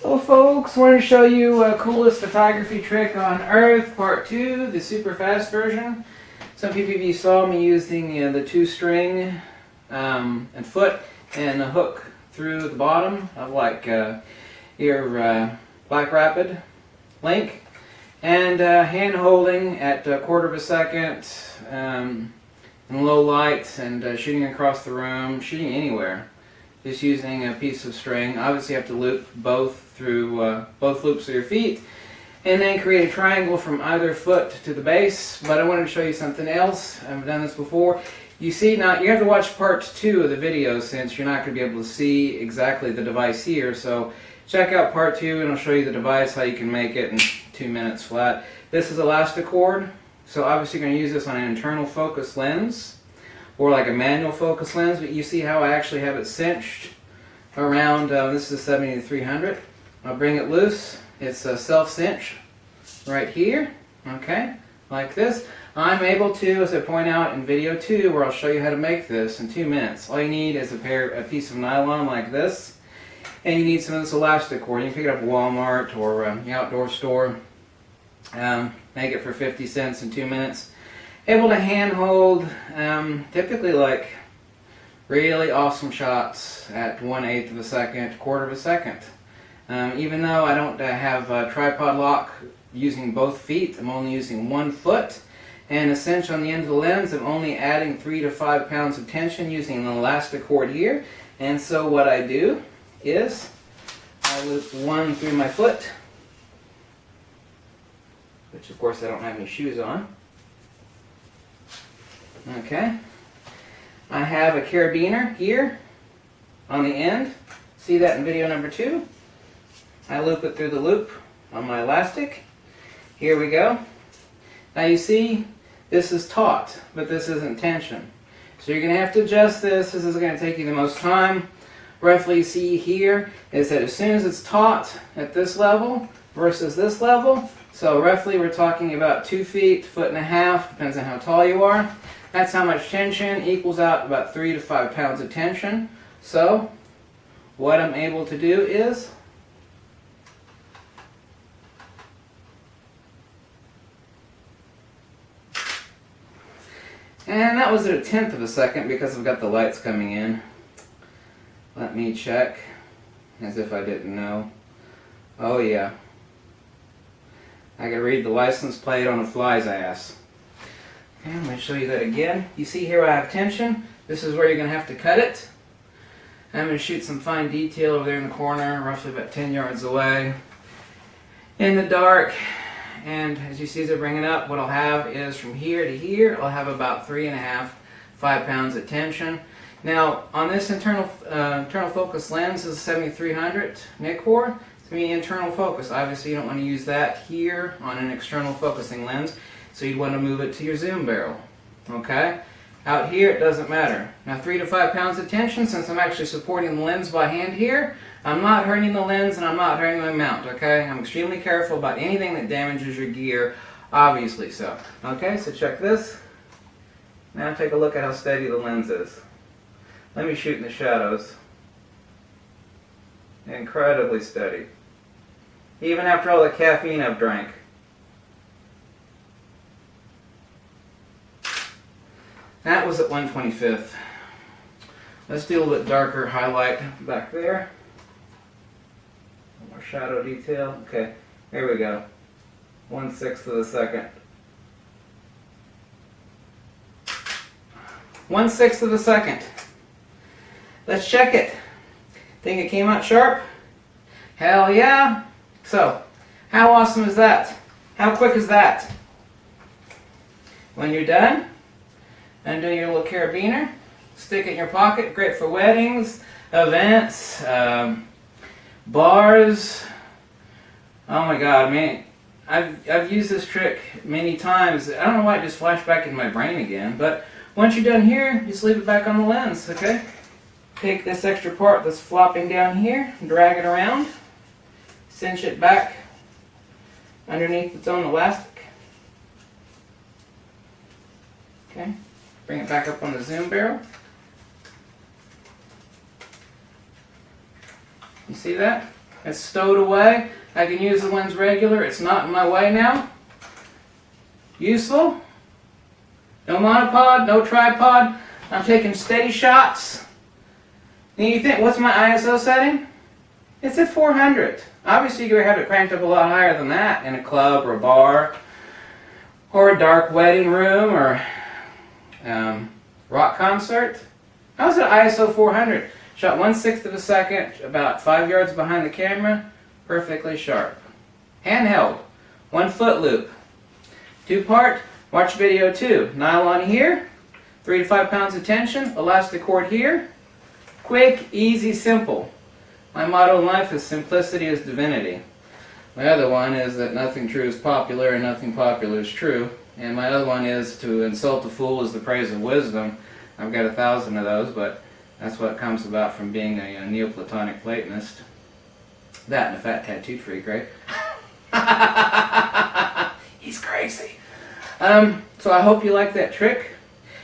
Hello folks, wanted to show you a coolest photography trick on earth, part 2, the super fast version. Some people of you saw me using the 2-string and foot and a hook through the bottom of like your Black Rapid link, and hand holding at a quarter of a second in low light and shooting across the room, shooting anywhere. Just using a piece of string. Obviously you have to loop both through both loops of your feet and then create a triangle from either foot to the base. But I wanted to show you something else. I've done this before. You see, now you have to watch part 2 of the video since you're not going to be able to see exactly the device here. So check out part 2 and I'll show you the device, how you can make it in 2 minutes flat. This is Elasticord, so obviously you're going to use this on an internal focus lens or like a manual focus lens, but you see how I actually have it cinched around, this is a 70-300. I'll bring it loose. It's a self-cinch right here, okay, like this. I'm able to, as I point out in video 2, where I'll show you how to make this in 2 minutes. All you need is a piece of nylon like this, and you need some of this Elasticord. You can pick it up at Walmart or the outdoor store. Make it for 50 cents in 2 minutes. Able to hand hold typically like really awesome shots at 1/8 of a second, quarter of a second. Even though I don't have a tripod lock using both feet, I'm only using 1 foot. And a cinch on the end of the lens, I'm only adding 3 to 5 pounds of tension using an Elasticord here. And so what I do is I loop 1 through my foot, which of course I don't have any shoes on. Okay, I have a carabiner here on the end. See that in video number 2. I loop it through the loop on my elastic. Here we go. Now you see, this is taut, but this isn't tension. So you're going to have to adjust this. This is going to take you the most time. Roughly see here is that as soon as it's taut at this level versus this level, so roughly we're talking about 2 feet, 1.5 feet, depends on how tall you are. That's how much tension equals out about 3 to 5 pounds of tension. So what I'm able to do is and that was at 1/10 of a second because I've got the lights coming in. Let me check as if I didn't know. Oh yeah. I can read the license plate on a fly's ass. Okay, I'm going to show you that again. You see here I have tension. This is where you're going to have to cut it. I'm going to shoot some fine detail over there in the corner, roughly about 10 yards away, in the dark. And as you see as I bring it up, what I'll have is from here to here, I'll have about 3.5 to 5 pounds of tension. Now, on this internal focus lens, this is a 70-300 Nikkor. It's going to be internal focus. Obviously, you don't want to use that here on an external focusing lens, so you'd want to move it to your zoom barrel. Okay? Out here, it doesn't matter. Now, 3 to 5 pounds of tension, since I'm actually supporting the lens by hand here, I'm not hurting the lens and I'm not hurting my mount, okay? I'm extremely careful about anything that damages your gear, obviously so. Okay, so check this. Now take a look at how steady the lens is. Let me shoot in the shadows. Incredibly steady. Even after all the caffeine I've drank. That was at 1/25. Let's do a little bit darker highlight back there. More shadow detail. Okay, here we go. 1/6 of a second. 1/6 of a second. Let's check it. Think it came out sharp? Hell yeah! So, how awesome is that? How quick is that? When you're done, undo your little carabiner, stick it in your pocket. Great for weddings, events, bars. Oh my god, man. I've used this trick many times. I don't know why it just flashed back in my brain again, but once you're done here, just leave it back on the lens, okay? Take this extra part that's flopping down here, drag it around, cinch it back underneath its own elastic. Okay, bring it back up on the zoom barrel. You see that? It's stowed away. I can use the lens regular. It's not in my way now. Useful. No monopod, no tripod. I'm taking steady shots. And you think, what's my ISO setting? It's at 400. Obviously, you could have it cranked up a lot higher than that in a club or a bar or a dark wedding room or rock concert. I was at ISO 400. Shot 1/6 of a second, about 5 yards behind the camera, perfectly sharp. Handheld, 1 foot loop. 2-part, watch video 2. Nylon here, 3 to 5 pounds of tension, elastic cord here. Quick, easy, simple. My motto in life is simplicity is divinity. My other one is that nothing true is popular and nothing popular is true. And my other one is to insult a fool is the praise of wisdom. I've got 1,000 of those, but that's what comes about from being a Neoplatonic Platonist. That and a fat tattoo freak, right? He's crazy. So I hope you like that trick,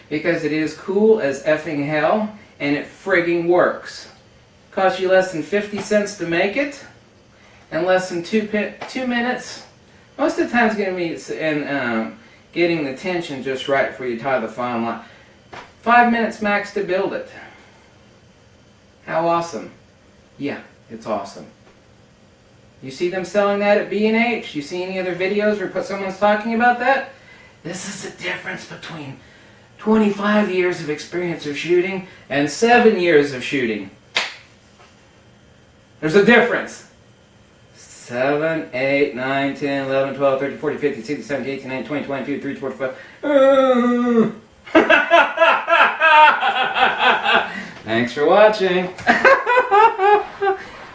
because it is cool as effing hell, and it frigging works. Costs you less than 50 cents to make it, and less than 2 minutes. Most of the time it's going to be in getting the tension just right before you tie the fine line. 5 minutes max to build it. How awesome. Yeah, it's awesome. You see them selling that at B&H? You see any other videos where someone's talking about that? This is the difference between 25 years of experience of shooting and 7 years of shooting. There's a difference. 7, 8, 9, 10, 11, 12, 13, 14, 15, 16, 17, 18, 19, 20, 22, 23, 24, 25. Thanks for watching.